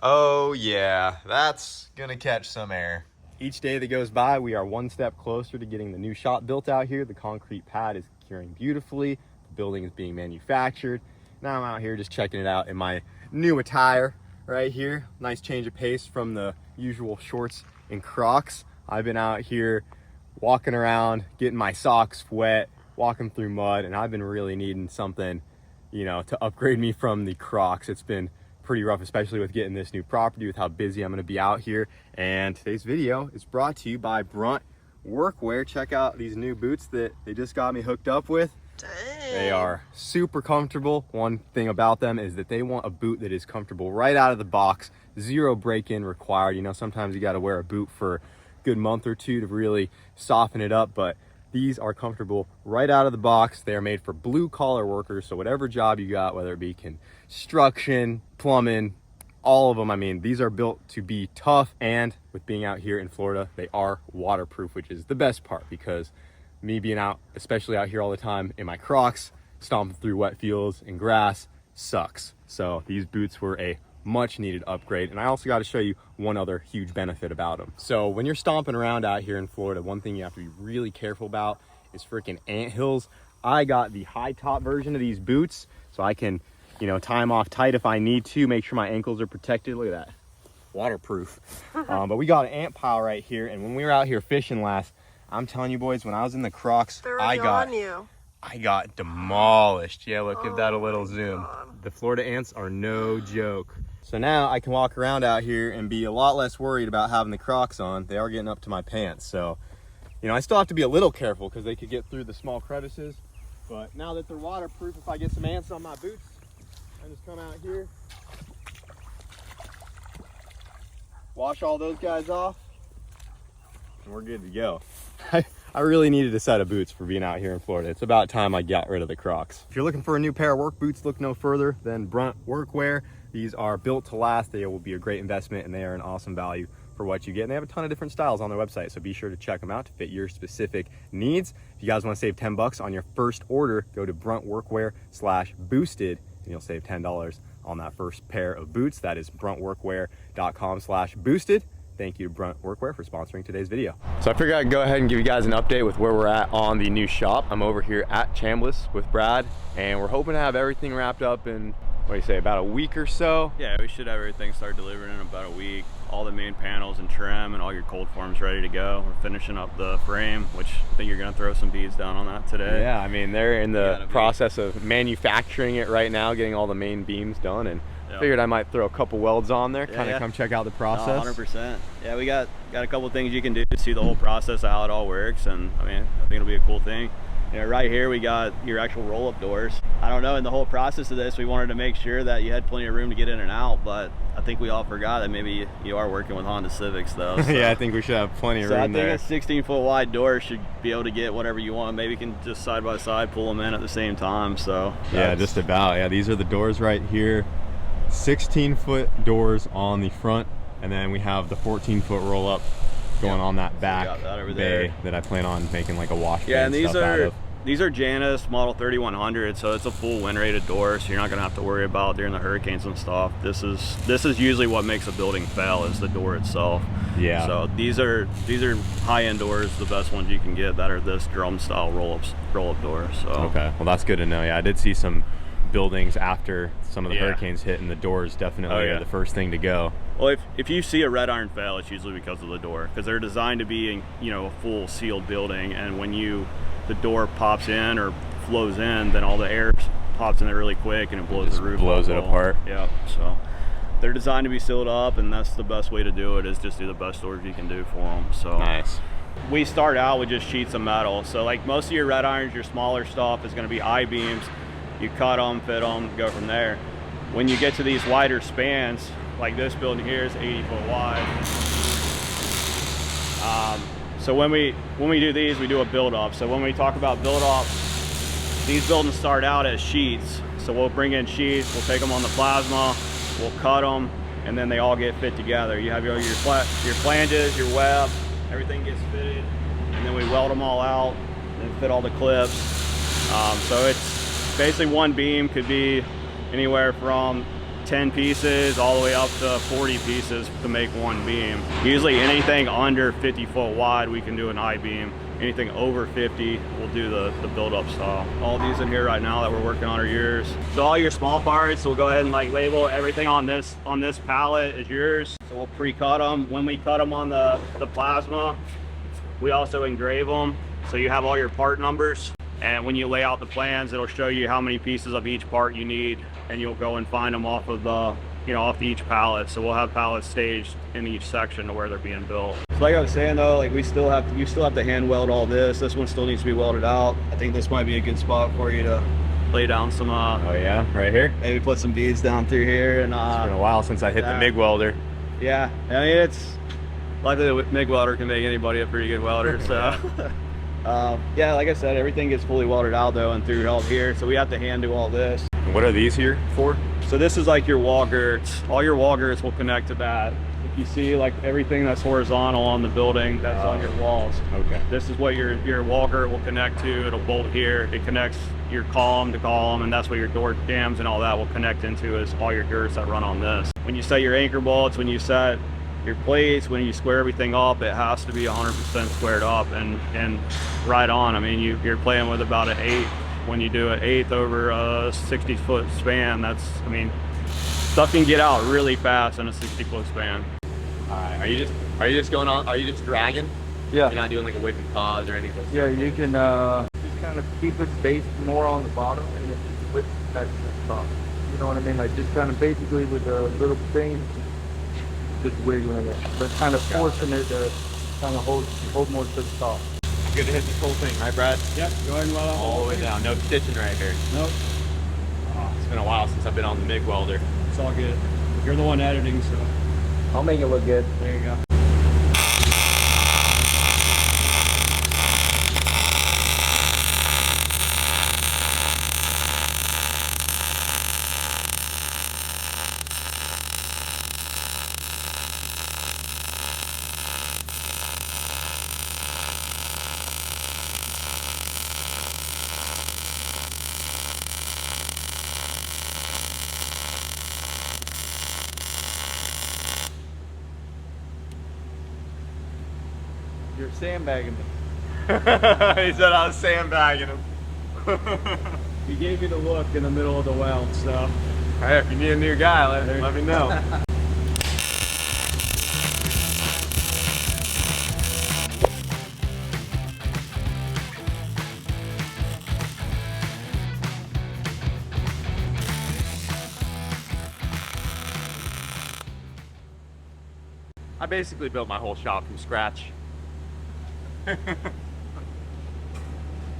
Oh yeah, that's gonna catch some air. Each day that goes by, we are one step closer to getting the new shop built out here. The concrete pad is curing beautifully. The building is being manufactured. Now I'm out here just checking it out in my new attire right here. Nice change of pace from the usual shorts and Crocs. I've been out here walking around, getting my socks wet, walking through mud, and I've been really needing something, you know, to upgrade me from the Crocs. It's been pretty rough, especially with getting this new property, with how busy I'm going to be out here. And today's video is brought to you by Brunt Workwear. Check out these new boots that they just got me hooked up with. Dang. They are super comfortable. One thing about them is that they want a boot that is comfortable right out of the box. Zero break-in required. You know, sometimes you got to wear a boot for a good month or two to really soften it up, but these are comfortable right out of the box. They are made for blue collar workers, so whatever job you got, whether it be construction, plumbing, all of them. I mean, these are built to be tough, and with being out here in Florida, they are waterproof, which is the best part, because me being out, especially out here all the time in my Crocs, stomping through wet fields and grass sucks. So these boots were a much needed upgrade. And I also got to show you one other huge benefit about them. So when you're stomping around out here in Florida, one thing you have to be really careful about is freaking anthills. I got the high top version of these boots, so I can, you know, tie them off tight if I need to, make sure my ankles are protected. Look at that, waterproof. But we got an ant pile right here, and when we were out here fishing last, I'm telling you boys, when I was in the Crocs, I got demolished. Yeah, look, give that a little zoom. God. The Florida ants are no joke. So now I can walk around out here and be a lot less worried about having the Crocs on. They are getting up to my pants. So, you know, I still have to be a little careful because they could get through the small crevices. But now that they're waterproof, if I get some ants on my boots, I just come out here, wash all those guys off, and we're good to go. I really needed a set of boots for being out here in Florida. It's about time I got rid of the Crocs. If you're looking for a new pair of work boots, look no further than Brunt Workwear. These are built to last. They will be a great investment, and they are an awesome value for what you get. And they have a ton of different styles on their website, so be sure to check them out to fit your specific needs. If you guys want to save 10 bucks on your first order, go to bruntworkwear/boosted, and you'll save $10 on that first pair of boots. That is bruntworkwear.com/boosted. Thank you to Brunt Workwear for sponsoring today's video. So I figured I'd go ahead and give you guys an update with where we're at on the new shop. I'm over here at Chambliss with Brad, and we're hoping to have everything wrapped up in, what do you say, about a week or so? Yeah, we should have everything start delivering in about a week. All the main panels and trim and all your cold forms ready to go. We're finishing up the frame, which I think you're gonna throw some beads down on that today. Yeah, I mean, they're in the process of manufacturing it right now, getting all the main beams done, and figured I might throw a couple welds on there, kind of come check out the process. 100%. Yeah, we got a couple things you can do to see the whole process of how it all works, and I mean, I think it'll be a cool thing. You know, right here we got your actual roll-up doors. I don't know, in the whole process of this, we wanted to make sure that you had plenty of room to get in and out, but I think we all forgot that maybe you are working with Honda Civics though. So. Yeah, I think we should have plenty of room there. I think a 16-foot wide door should be able to get whatever you want. Maybe you can just side by side pull them in at the same time. So yeah, just about. Yeah, these are the doors right here. 16-foot doors on the front, and then we have the 14-foot roll-up going on that back bay that I plan on making like a wash bay. Yeah, and these are Janus Model 3100, so it's a full wind rated door, so you're not gonna have to worry about during the hurricanes and stuff. This is usually what makes a building fail, is the door itself. Yeah. So these are high-end doors, the best ones you can get that are this drum style roll-up doors. So okay, well that's good to know. Yeah, I did see some buildings after some of the hurricanes hit, and the doors definitely are the first thing to go. Well, if you see a red iron fail, it's usually because of the door, because they're designed to be, you know, a full sealed building, and when the door pops in or flows in, then all the air pops in there really quick and it blows the roof off. Blows it apart. Yep. So they're designed to be sealed up, and that's the best way to do it, is just do the best doors you can do for them. So nice. We start out with just sheets of metal. So like most of your red irons, your smaller stuff is going to be I-beams. You cut them, fit them, go from there. When you get to these wider spans, like this building here is 80 foot wide. So when we do these, we do a build up. So when we talk about build up, these buildings start out as sheets. So we'll bring in sheets, we'll take them on the plasma, we'll cut them, and then they all get fit together. You have your flanges, your web, everything gets fitted, and then we weld them all out and fit all the clips. So it's basically one beam could be anywhere from 10 pieces all the way up to 40 pieces to make one beam. Usually anything under 50 foot wide, we can do an I-beam. Anything over 50, we'll do the build-up style. All these in here right now that we're working on are yours. So all your small parts, we'll go ahead and like label everything on this pallet is yours. So we'll pre-cut them. When we cut them on the plasma, we also engrave them. So you have all your part numbers. And when you lay out the plans, it'll show you how many pieces of each part you need, and you'll go and find them off of the, off each pallet. So we'll have pallets staged in each section to where they're being built. So like I was saying though, like you still have to hand weld all this. This one still needs to be welded out. I think this might be a good spot for you to lay down some. Oh yeah, right here. Maybe put some beads down through here. And it's been a while since I hit the MIG welder. Yeah, I mean it's likely the MIG welder can make anybody a pretty good welder. So. Yeah, like I said, everything gets fully welded out though and through all here, so we have to hand do all this. What are these here for? So this is like your wall girts. All your wall girts will connect to that. If you see like everything that's horizontal on the building, that's on your walls. Okay. This is what your wall girt will connect to. It'll bolt here. It connects your column to column, and that's what your door jambs and all that will connect into, is all your girts that run on this. When you set your anchor bolts, when you set your plates, when you square everything up, it has to be 100% squared up and right on. I mean, you're playing with about an 1/8. When you do an 1/8 over a 60-foot span, I mean, stuff can get out really fast in a 60-foot span. All right, are you just dragging? Yeah. You're not doing like a whip and pause or anything? Yeah, you can just kind of keep it based more on the bottom and then just whip that to the top. You know what I mean? Like just kind of basically with a little thing, just wiggling it, but kind of forcing it to kind of hold more to the top. Good to hit this whole thing, right, Brad? Yep, go ahead and weld all the way down. No stitching right here. Nope. Oh, it's been a while since I've been on the MIG welder. It's all good. You're the one editing, so I'll make it look good. there you go. You're sandbagging me. He said I was sandbagging him. He gave you the look in the middle of the weld, so. Hey, if you need a new guy, let me know. I basically built my whole shop from scratch.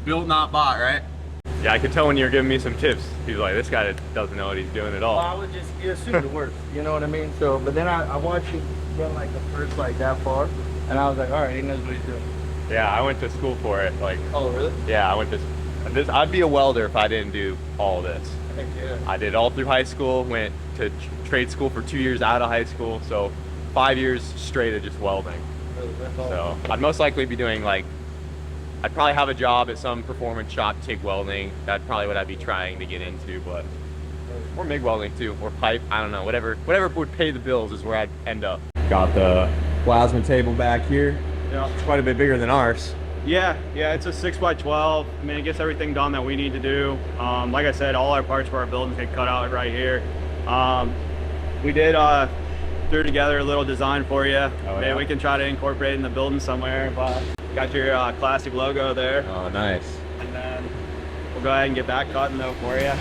Built, not bought, right? Yeah, I could tell when you were giving me some tips. He's like, this guy doesn't know what he's doing at all. Well, I would just assume the worst, you know what I mean? So, but then I watched him get like the first like that far, and I was like, all right, he knows what he's doing. Yeah, I went to school for it. Like, Oh, really? yeah, I went to this. I'd be a welder if I didn't do all this. Heck yeah. I did all through high school. Went to trade school for 2 years out of high school. So 5 years straight of just welding. Really, that's all. So I'd most likely be doing like, I'd probably have a job at some performance shop, TIG welding. That's probably what I'd be trying to get into, but or MIG welding too, or pipe. I don't know, whatever would pay the bills is where I'd end up. Got the plasma table back here. Yeah. It's quite a bit bigger than ours. Yeah, it's a 6x12. I mean, it gets everything done that we need to do. Like I said, all our parts for our buildings get cut out right here. We did threw together a little design for you. Oh, Maybe yeah? we can try to incorporate it in the building somewhere. But got your classic logo there. Oh, nice. And then we'll go ahead and get that cutting though for you.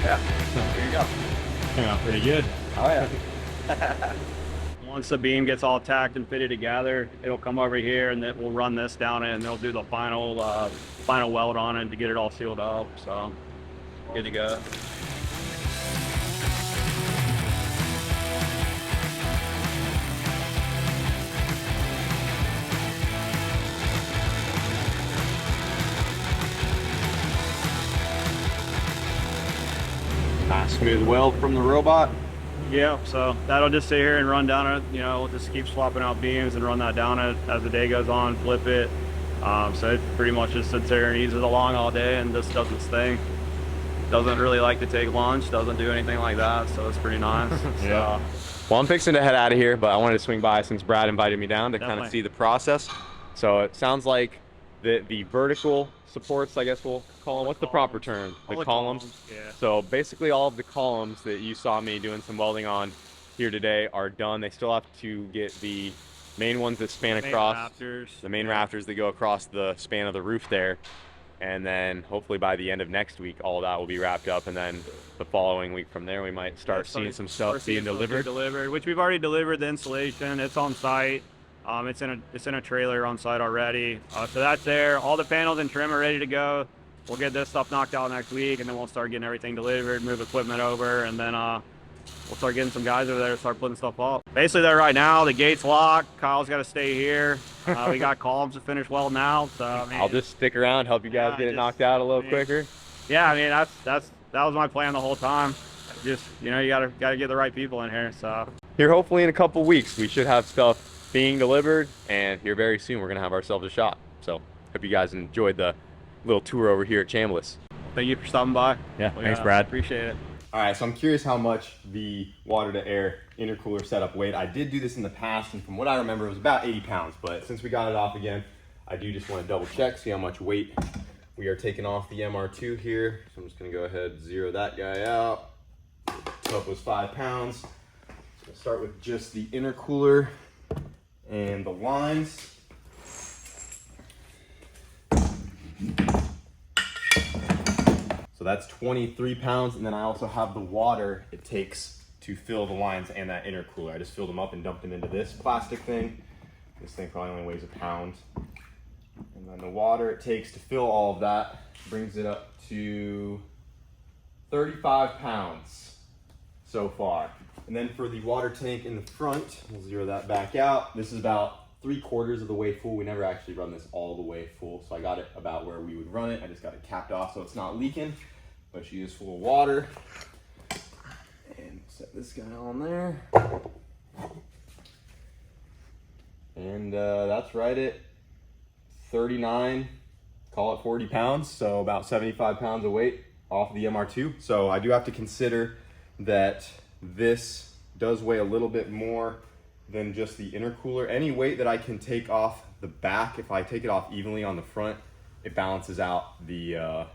Yeah. There you go. Came out pretty good. Oh yeah. Once the beam gets all tacked and fitted together, it'll come over here and then we'll run this down it and they'll do the final weld on it to get it all sealed up. So good to go. Nice smooth weld from the robot. Yeah, so that'll just sit here and run down it. You know, we'll just keep swapping out beams and run that down as the day goes on, flip it. So it pretty much just sits there and eases along all day and just does its thing. Doesn't really like to take lunch, doesn't do anything like that, so it's pretty nice. Yeah. So, Well, I'm fixing to head out of here, but I wanted to swing by since Brad invited me down to kind of Definitely. see the process. So it sounds like the vertical supports, I guess we'll call them, what's the proper term? all The columns. yeah. So basically all of the columns that you saw me doing some welding on here today are done. They still have to get the main ones that span across, Rafters. the main rafters that go across the span of the roof there. And then hopefully by the end of next week, all that will be wrapped up. And then the following week from there, we might start seeing some stuff being delivered. Which we've already delivered the installation. It's on site. It's in a trailer on site already. So that's there. All the panels and trim are ready to go. We'll get this stuff knocked out next week, and then we'll start getting everything delivered, move equipment over, and then we'll start getting some guys over there to start putting stuff up. Basically, there right now, the gate's locked. Kyle's got to stay here. We got columns to finish welding out. So I mean, I'll just stick around, help you guys get it knocked out a little quicker. Yeah, I mean that was my plan the whole time. Just, you know, you gotta get the right people in here. So Here, hopefully in a couple weeks, we should have stuff being delivered, and here very soon we're gonna have ourselves a shop. So hope you guys enjoyed the little tour over here at Chambliss. thank you for stopping by. Yeah, thanks, Brad. Appreciate it. All right, so I'm curious how much the water to air intercooler setup weighed. I did do this in the past, and from what I remember, it was about 80 pounds, but since we got it off again, I do just want to double check, see how much weight we are taking off the MR2 here. So I'm just gonna go ahead and zero that guy out. Tub was 5 pounds. So we'll start with just the intercooler and the lines. So that's 23 pounds, and then I also have the water it takes to fill the lines and that intercooler. I just filled them up and dumped them into this plastic thing. This thing probably only weighs a pound. And then the water it takes to fill all of that brings it up to 35 pounds so far. And then for the water tank in the front, we'll zero that back out. This is about 3/4 of the way full. We never actually run this all the way full, so I got it about where we would run it. I just got it capped off so it's not leaking, but she is full of water. And set this guy on there. And that's right at 39, call it 40 pounds, so about 75 pounds of weight off the MR2. So I do have to consider that this does weigh a little bit more than just the intercooler. Any weight that I can take off the back, if I take it off evenly on the front, it balances out the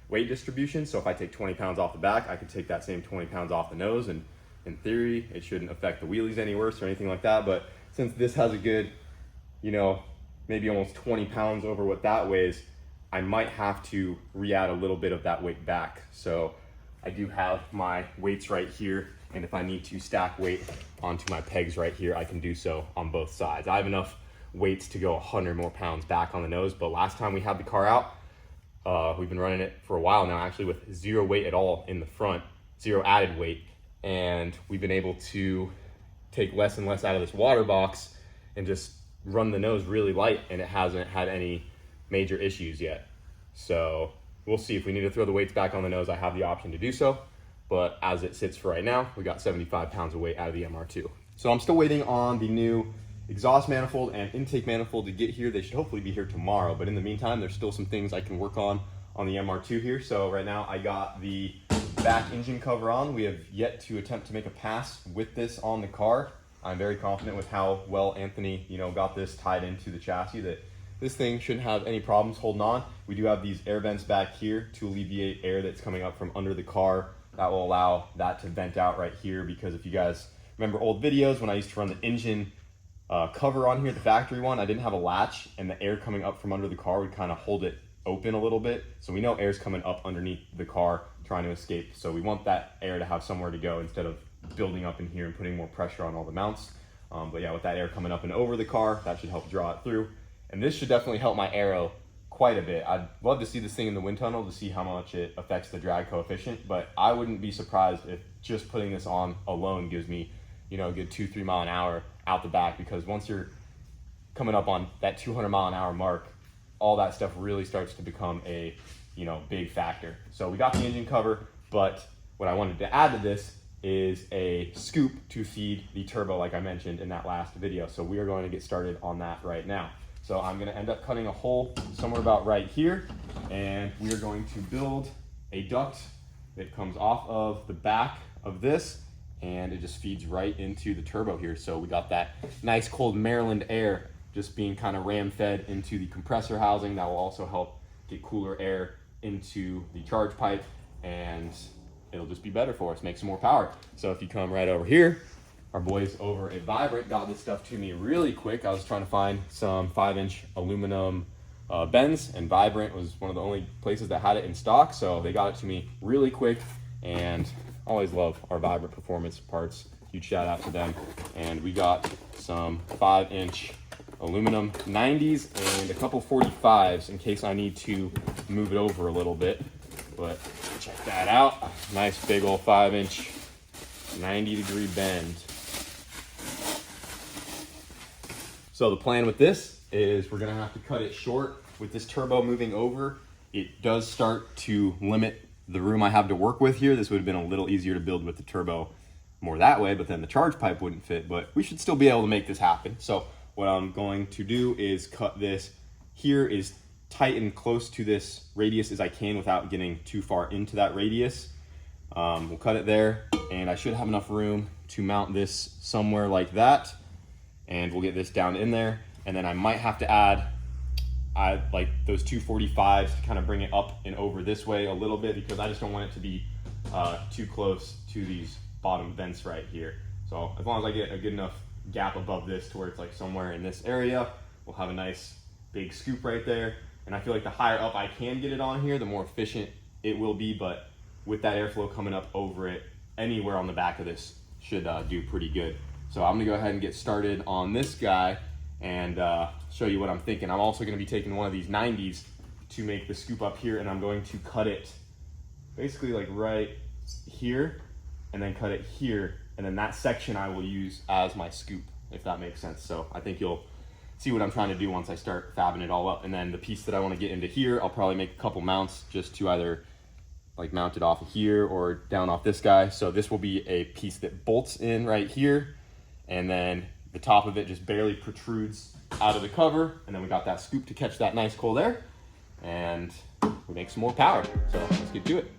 weight distribution. So if I take 20 pounds off the back, I can take that same 20 pounds off the nose, and in theory, it shouldn't affect the wheelies any worse or anything like that. But since this has a good, you know, maybe almost 20 pounds over what that weighs, I might have to re-add a little bit of that weight back. So I do have my weights right here, and if I need to stack weight onto my pegs right here, I can do so on both sides. I have enough weights to go 100 more pounds back on the nose, but last time we had the car out, we've been running it for a while now, actually with zero weight at all in the front, zero added weight, and we've been able to take less and less out of this water box and just run the nose really light, and it hasn't had any major issues yet. So we'll see. If we need to throw the weights back on the nose, I have the option to do so. But as it sits for right now, we got 75 pounds of weight out of the MR2. So I'm still waiting on the new exhaust manifold and intake manifold to get here. They should hopefully be here tomorrow. But in the meantime, there's still some things I can work on the MR2 here. So right now I got the back engine cover on. We have yet to attempt to make a pass with this on the car. I'm very confident with how well Anthony, got this tied into the chassis that this thing shouldn't have any problems holding on. We do have these air vents back here to alleviate air that's coming up from under the car. That will allow that to vent out right here, because if you guys remember old videos when I used to run the engine cover on here, the factory one, I didn't have a latch, and the air coming up from under the car would kind of hold it open a little bit. So we know air's coming up underneath the car trying to escape. So we want that air to have somewhere to go instead of building up in here and putting more pressure on all the mounts. But yeah, with that air coming up and over the car, that should help draw it through. And this should definitely help my aero quite a bit. I'd love to see this thing in the wind tunnel to see how much it affects the drag coefficient, but I wouldn't be surprised if just putting this on alone gives me, a good 2-3 mile an hour out the back, because once you're coming up on that 200 mile an hour mark, all that stuff really starts to become a, big factor. So we got the engine cover, but what I wanted to add to this is a scoop to feed the turbo like I mentioned in that last video. So we are going to get started on that right now. So I'm going to end up cutting a hole somewhere about right here, and we are going to build a duct that comes off of the back of this, and it just feeds right into the turbo here. So we got that nice cold Maryland air just being kind of ram fed into the compressor housing. That will also help get cooler air into the charge pipe, and it'll just be better for us, make some more power. So if you come right over here, our boys over at Vibrant got this stuff to me really quick. I was trying to find some 5-inch aluminum bends, and Vibrant was one of the only places that had it in stock. So they got it to me really quick, and always love our Vibrant Performance parts. Huge shout out to them. And we got some 5-inch aluminum 90s and a couple 45s in case I need to move it over a little bit. But check that out. Nice big old 5-inch 90-degree bend. So the plan with this is we're gonna have to cut it short. With this turbo moving over, it does start to limit the room I have to work with here. This would have been a little easier to build with the turbo more that way, but then the charge pipe wouldn't fit, but we should still be able to make this happen. So what I'm going to do is cut this here is tight and close to this radius as I can without getting too far into that radius. We'll cut it there, and I should have enough room to mount this somewhere like that, and we'll get this down in there. And then I might have to add like those 245s to kind of bring it up and over this way a little bit, because I just don't want it to be too close to these bottom vents right here. So as long as I get a good enough gap above this to where it's like somewhere in this area, we'll have a nice big scoop right there. And I feel like the higher up I can get it on here, the more efficient it will be, but with that airflow coming up over it, anywhere on the back of this should do pretty good. So I'm gonna go ahead and get started on this guy and show you what I'm thinking. I'm also gonna be taking one of these 90s to make the scoop up here, and I'm going to cut it basically like right here, and then cut it here, and then that section I will use as my scoop, if that makes sense. So I think you'll see what I'm trying to do once I start fabbing it all up. And then the piece that I want to get into here, I'll probably make a couple mounts just to either like mount it off of here or down off this guy. So this will be a piece that bolts in right here, and then the top of it just barely protrudes out of the cover, and then we got that scoop to catch that nice cold air, and we make some more power. So let's get to it.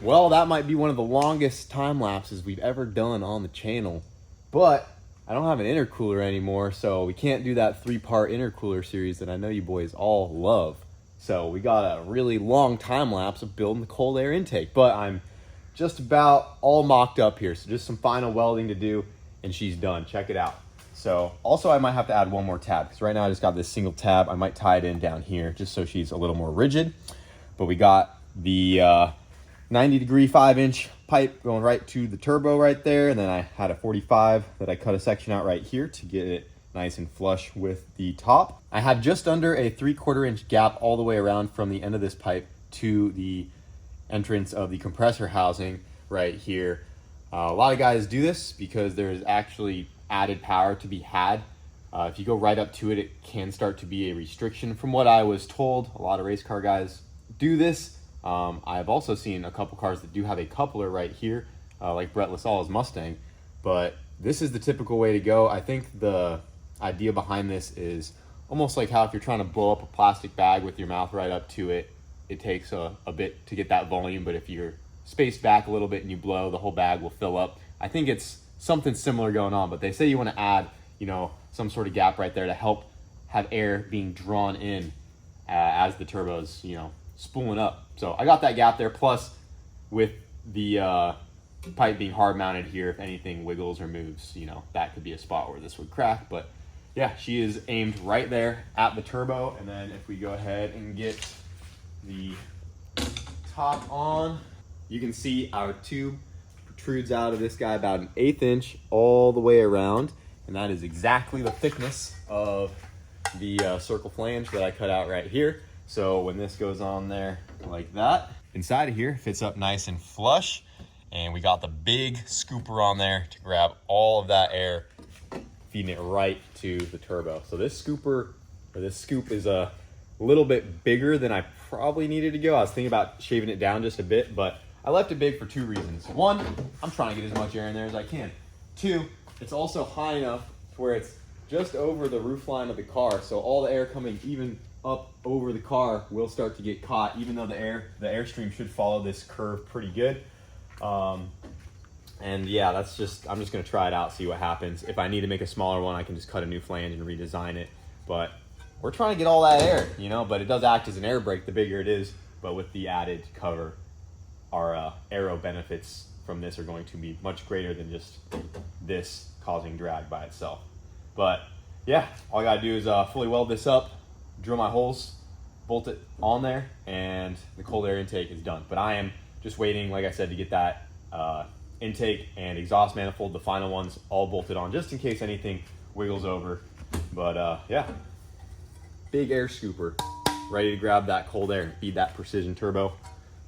Well, that might be one of the longest time lapses we've ever done on the channel, but I don't have an intercooler anymore, so we can't do that 3-part intercooler series that I know you boys all love. So we got a really long time lapse of building the cold air intake, but I'm just about all mocked up here. So just some final welding to do and she's done. Check it out. So also I might have to add one more tab because right now I just got this single tab. I might tie it in down here just so she's a little more rigid. But we got the 90-degree 5-inch pipe going right to the turbo right there. And then I had a 45 that I cut a section out right here to get it nice and flush with the top. I have just under a 3/4 inch gap all the way around from the end of this pipe to the entrance of the compressor housing right here. A lot of guys do this because there's actually added power to be had. If you go right up to it, it can start to be a restriction. From what I was told, a lot of race car guys do this. I've also seen a couple cars that do have a coupler right here, like Brett LaSalle's Mustang, but this is the typical way to go. I think the idea behind this is almost like how if you're trying to blow up a plastic bag with your mouth right up to it, it takes a bit to get that volume, but if you're spaced back a little bit and you blow, the whole bag will fill up. I think it's something similar going on, but they say you want to add, you know, some sort of gap right there to help have air being drawn in as the turbo's, you know, spooling up. So I got that gap there, plus with the pipe being hard mounted here, if anything wiggles or moves, you know, that could be a spot where this would crack. But yeah, she is aimed right there at the turbo. And then if we go ahead and get the top on, you can see our tube protrudes out of this guy about an 1/8 inch all the way around. And that is exactly the thickness of the circle flange that I cut out right here. So when this goes on there like that, inside of here fits up nice and flush. And we got the big scooper on there to grab all of that air, feeding it right to the turbo. So this scooper, or this scoop, is a little bit bigger than I probably needed to go. I was thinking about shaving it down just a bit, but I left it big for 2 reasons. 1, I'm trying to get as much air in there as I can. 2, it's also high enough to where it's just over the roof line of the car, so all the air coming even up over the car will start to get caught, even though the airstream should follow this curve pretty good. And yeah, I'm just gonna try it out, see what happens. If I need to make a smaller one, I can just cut a new flange and redesign it. But we're trying to get all that air, you know, but it does act as an air brake the bigger it is. But with the added cover, our aero benefits from this are going to be much greater than just this causing drag by itself. But yeah, all I gotta do is fully weld this up, drill my holes, bolt it on there, and the cold air intake is done. But I am just waiting, like I said, to get that intake and exhaust manifold, the final ones, all bolted on, just in case anything wiggles over. But yeah, big air scooper, ready to grab that cold air and feed that precision turbo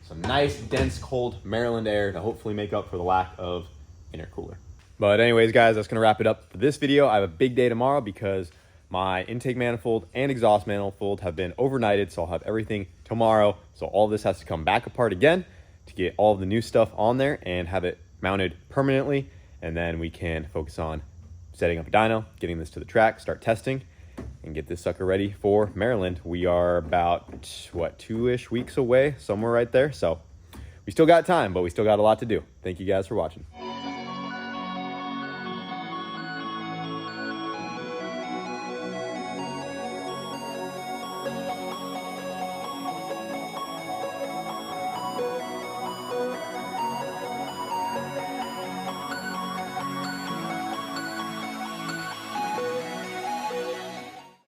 some nice, dense, cold Maryland air to hopefully make up for the lack of intercooler. But anyways, guys, that's gonna wrap it up for this video. I have a big day tomorrow because my intake manifold and exhaust manifold have been overnighted, so I'll have everything tomorrow. So all this has to come back apart again to get all of the new stuff on there and have it mounted permanently. And then we can focus on setting up a dyno, getting this to the track, start testing, and get this sucker ready for Maryland. We are about, what, 2-ish weeks away, somewhere right there. So we still got time, but we still got a lot to do. Thank you guys for watching.